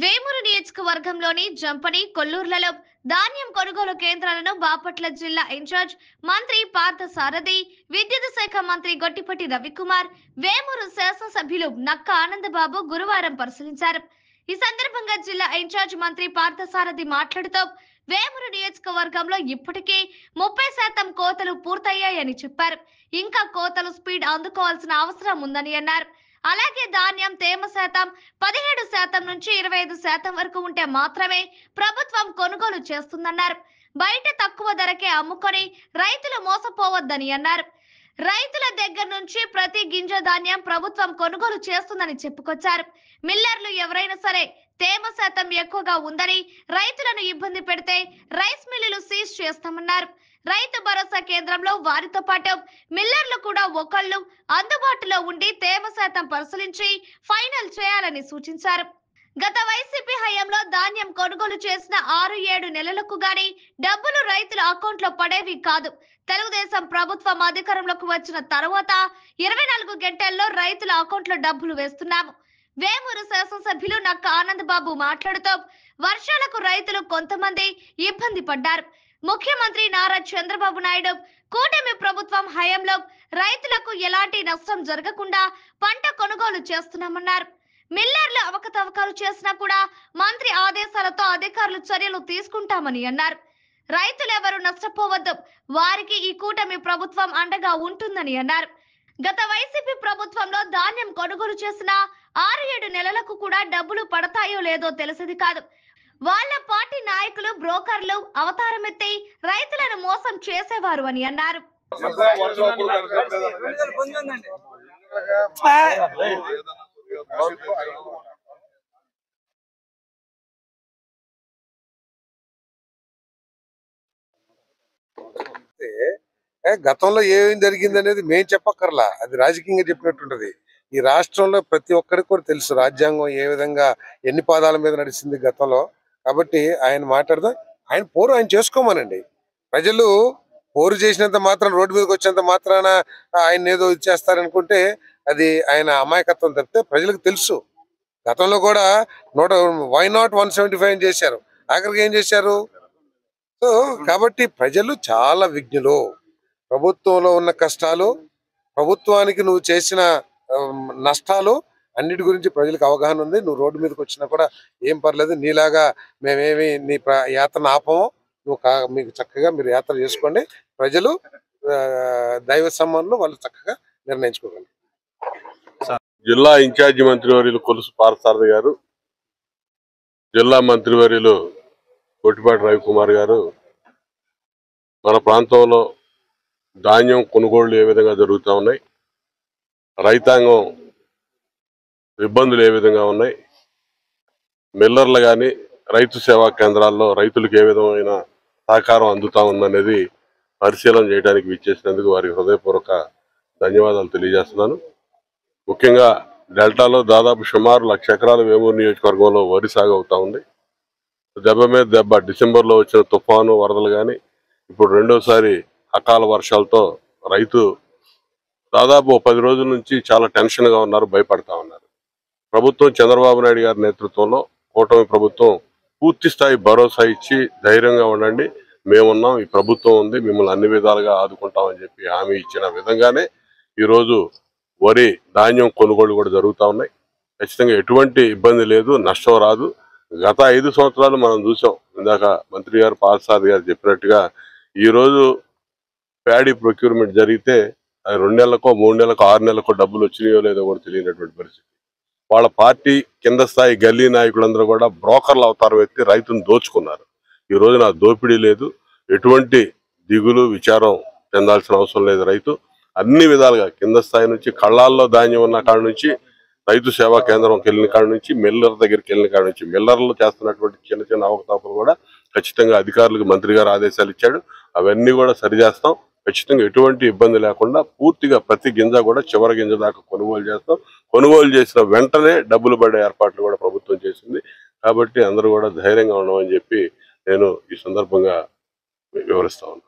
వేమూరు నియోజకవర్గంలోని జంపని, కొల్లూర్లలో ధాన్యం కొనుగోలు కేంద్రాలను బాపట్ల జిల్లా ఇన్ఛార్జ్ మంత్రి పార్థసారథి, విద్యుత్ శాఖ మంత్రి గొట్టిపాటి రవికుమార్, వేమూరు శాసనసభ్యులు నక్క ఆనందబాబు గురువారం పరిశీలించారు. ఈ సందర్భంగా జిల్లా ఇన్ఛార్జ్ మంత్రి పార్థసారథి మాట్లాడుతూ వేమూరు నియోజకవర్గంలో ఇప్పటికే 30% కోతలు పూర్తయ్యాయని చెప్పారు. ఇంకా కోతలు స్పీడ్ అందుకోవాల్సిన అవసరం ఉందని అన్నారు. అలాగే ధాన్యం తేమ శాతం 17% నుంచి 25% వరకు ఉంటే మాత్రమే ప్రభుత్వం కొనుగోలు చేస్తుందన్నారు. బయట తక్కువ ధరకే అమ్ముకొని రైతులు మోసపోవద్దని అన్నారు. రైతుల దగ్గర నుంచి ప్రతి గింజ ధాన్యం ప్రభుత్వం కొనుగోలు చేస్తుందని చెప్పుకొచ్చారు. మిల్లర్లు ఎవరైనా సరే తేమ శాతం ఎక్కువగా ఉందని రైతులను ఇబ్బంది పెడితే రైస్ మిల్లులు సీజ్ చేస్తామన్నారు. రైతు భరోసా కేంద్రంలో వారితో పాటు మిల్లర్లు కూడా ఒకళ్ళు అందుబాటులో ఉండి తేమ శాతం పరిశీలించి ఫైనల్ చేయాలని సూచించారు. గత వైసీపీ హయాంలో ధాన్యం కొనుగోలు చేసిన 6-7 నెలలకు గాని డబ్బులు రైతుల అకౌంట్లో పడేవి కాదు. తెలుగుదేశం ప్రభుత్వం అధికారంలోకి వచ్చిన తర్వాత 24 గంటల్లో రైతుల అకౌంట్లో డబ్బులు వేస్తున్నాము. వేమూరు శాసనసభ్యులు నక్క ఆనందబాబు మాట్లాడుతూ వర్షాలకు రైతులు కొంతమంది ఇబ్బంది పడ్డారు. ముఖ్యమంత్రి నారా చంద్రబాబు నాయుడు కూటమి ప్రభుత్వం హయాంలో రైతులకు ఎలాంటి నష్టం జరగకుండా పంట కొనుగోలు చేస్తున్నామన్నారు. మిల్లర్లు అవకతవకలు చేసినా కూడా మంత్రి ఆదేశాలతో అధికారులు చర్యలు తీసుకుంటామని అన్నారు. రైతులెవరూ నష్టపోవద్దు, వారికి ఈ కూటమి ప్రభుత్వం అండగా ఉంటుందని అన్నారు. గత వైసీపీ ప్రభుత్వంలో ధాన్యం కొనుగోలు చేసిన 6-7 నెలలకు కూడా డబ్బులు పడతాయో లేదో తెలిసేది కాదు. వాళ్ళ పార్టీ నాయకులు బ్రోకర్లు అవతారమెత్తి రైతులను మోసం చేసేవారు అని అన్నారు. గతంలో ఏం జరిగింది అనేది మేము చెప్పక్కర్లా, అది రాజకీయంగా చెప్పినట్టుంటది. ఈ రాష్ట్రంలో ప్రతి ఒక్కరికి కూడా తెలుసు రాజ్యాంగం ఏ విధంగా ఎన్ని పాదాల మీద నడిచింది గతంలో. కాబట్టి ఆయన మాట్లాడదాం, ఆయన పోరు ఆయన చేసుకోమనండి. ప్రజలు పోరు చేసినంత మాత్రం రోడ్డు మీదకి వచ్చినంత మాత్రాన ఆయన ఏదో ఇచ్చేస్తారనుకుంటే అది ఆయన అమాయకత్వం తప్పితే ప్రజలకు తెలుసు. గతంలో కూడా వై నాట్ 175 చేశారు, ఆఖరికి ఏం చేశారు? సో కాబట్టి ప్రజలు చాలా విజ్ఞులు. ప్రభుత్వంలో ఉన్న కష్టాలు, ప్రభుత్వానికి నువ్వు చేసిన నష్టాలు అన్నిటి గురించి ప్రజలకు అవగాహన ఉంది. నువ్వు రోడ్డు మీదకి వచ్చినా కూడా ఏం పర్లేదు, నీలాగా మేమేమి నీ యాత్రను ఆపము, నువ్వు మీకు చక్కగా మీరు యాత్ర చేసుకోండి. ప్రజలు దైవ సమ్మానులు వాళ్ళు చక్కగా నిర్ణయించుకోగలరు. జిల్లా ఇన్ఛార్జి మంత్రివర్యులు కొలుసు పార్థసారథి గారు, జిల్లా మంత్రివర్యులు గొట్టిపాటి రవికుమార్ గారు మన ప్రాంతంలో ధాన్యం కొనుగోళ్లు ఏ విధంగా జరుగుతూ ఉన్నాయి, రైతాంగం ఇబ్బందులు ఏ విధంగా ఉన్నాయి, మిల్లర్లు కానీ రైతు సేవా కేంద్రాల్లో రైతులకు ఏ విధమైన సహకారం అందుతా ఉందనేది పరిశీలన చేయడానికి విచ్చేసినందుకు వారికి హృదయపూర్వక ధన్యవాదాలు తెలియజేస్తున్నాను. ముఖ్యంగా డెల్టాలో దాదాపు సుమారు 1,00,000 ఎకరాల వేమూరు నియోజకవర్గంలో వరి సాగు అవుతా ఉంది. దెబ్బ మీద దెబ్బ డిసెంబర్లో వచ్చిన తుఫాను వరదలు కానీ ఇప్పుడు రెండోసారి అకాల వర్షాలతో రైతు దాదాపు 10 రోజుల నుంచి చాలా టెన్షన్గా ఉన్నారు, భయపడతా ఉన్నారు. ప్రభుత్వం చంద్రబాబు నాయుడు గారి నేతృత్వంలో కూటమి ప్రభుత్వం పూర్తి స్థాయి భరోసా ఇచ్చి ధైర్యంగా ఉండండి, మేమున్నాం, ఈ ప్రభుత్వం ఉంది, మిమ్మల్ని అన్ని విధాలుగా ఆదుకుంటామని చెప్పి హామీ ఇచ్చిన విధంగానే ఈరోజు వరి ధాన్యం కొనుగోలు కూడా జరుగుతూ ఉన్నాయి. ఖచ్చితంగా ఎటువంటి ఇబ్బంది లేదు, నష్టం రాదు. గత 5 సంవత్సరాలు మనం చూసాం. ఇందాక మంత్రి గారు పార్థసారథి గారు చెప్పినట్టుగా ఈరోజు ప్యాడీ ప్రొక్యూర్మెంట్ జరిగితే 2 నెలలకో 3 నెలలకో 6 నెలలకో డబ్బులు వచ్చినాయో లేదో కూడా తెలియనటువంటి పరిస్థితి. వాళ్ళ పార్టీ కింద స్థాయి గల్లీ నాయకులందరూ కూడా బ్రోకర్ల అవతారం ఎత్తి రైతును దోచుకున్నారు. ఈ రోజు నా దోపిడీ లేదు, ఎటువంటి దిగులు విచారం చెందాల్సిన అవసరం లేదు. రైతు అన్ని విధాలుగా కింద స్థాయి నుంచి కళ్ళాల్లో ధాన్యం ఉన్న కాడ నుంచి రైతు సేవా కేంద్రంకి వెళ్ళిన కాడ నుంచి మిల్లర్ దగ్గరికి వెళ్ళిన కాడ నుంచి మిల్లర్లు చేస్తున్నటువంటి చిన్న చిన్న అవకతవకలు కూడా ఖచ్చితంగా అధికారులకు మంత్రి గారు ఆదేశాలు ఇచ్చాడు. అవన్నీ కూడా సరిచేస్తాం. ఖచ్చితంగా ఎటువంటి ఇబ్బంది లేకుండా పూర్తిగా ప్రతి గింజ కూడా చివరి గింజ దాకా కొనుగోలు చేస్తాం. కొనుగోలు చేసిన వెంటనే డబ్బులు పడే ఏర్పాట్లు కూడా ప్రభుత్వం చేసింది. కాబట్టి అందరూ కూడా ధైర్యంగా ఉండమని చెప్పి నేను ఈ సందర్భంగా వివరిస్తా ఉన్నాను.